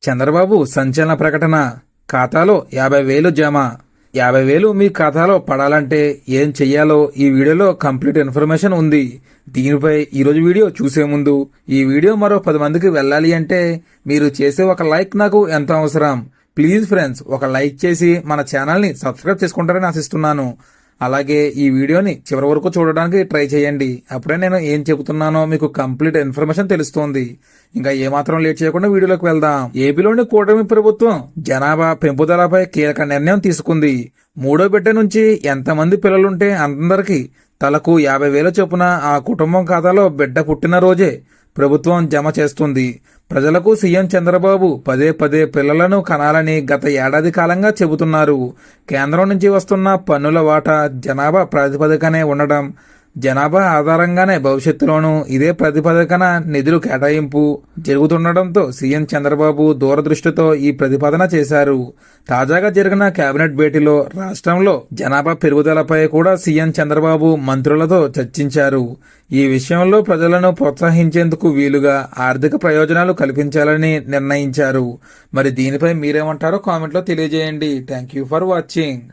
చంద్రబాబు సంచలన ప్రకటన. ఖాతాలో 50,000 జమ. 50,000 మీ ఖాతాలో పడాలంటే ఏం చెయ్యాలో ఈ వీడియోలో కంప్లీట్ ఇన్ఫర్మేషన్ ఉంది. దీనిపై ఈరోజు వీడియో చూసే ముందు ఈ వీడియో మరో 10 మందికి వెళ్ళాలి అంటే మీరు చేసే ఒక లైక్ నాకు ఎంతో అవసరం. ప్లీజ్ ఫ్రెండ్స్, ఒక లైక్ చేసి మన ఛానల్ని సబ్స్క్రైబ్ చేసుకుంటారని ఆశిస్తున్నాను. అలాగే ఈ వీడియోని చివరి వరకు చూడడానికి ట్రై చేయండి. అప్పుడే నేను ఏం చెబుతున్నానో మీకు కంప్లీట్ ఇన్ఫర్మేషన్ తెలుస్తుంది. ఇంకా ఏమాత్రం లేట్ చేయకుండా వీడియోలోకి వెళ్దాం. ఏపీలోని కూటమి ప్రభుత్వం జనాభా పెంపుదలపై కీలక నిర్ణయం తీసుకుంది. మూడో బిడ్డ నుంచి ఎంతమంది పిల్లలుంటే అందరికీ తలకు 50,000 చొప్పున ఆ కుటుంబం ఖాతాలో బిడ్డ పుట్టిన రోజే ప్రభుత్వం జమ చేస్తుంది. ప్రజలకు సీఎం చంద్రబాబు పదే పదే పిల్లలను కనాలని గత ఏడాది కాలంగా చెబుతున్నారు. కేంద్రం నుంచి వస్తున్న పన్నుల వాటా జనాభా ప్రాతిపదికనే ఉండడం, జనాభా ఆధారంగానే భవిష్యత్తులోనూ ఇదే ప్రతిపాదకన నిధులు కేటాయింపు జరుగుతుండటంతో సీఎం చంద్రబాబు దూరదృష్టితో ఈ ప్రతిపాదన చేశారు. తాజాగా జరిగిన కేబినెట్ భేటీలో రాష్ట్రంలో జనాభా పెరుగుదలపై కూడా సీఎం చంద్రబాబు మంత్రులతో చర్చించారు. ఈ విషయంలో ప్రజలను ప్రోత్సహించేందుకు వీలుగా ఆర్థిక ప్రయోజనాలు కల్పించాలని నిర్ణయించారు. మరి దీనిపై మీరేమంటారో కామెంట్లో తెలియజేయండి. Thank you for watching.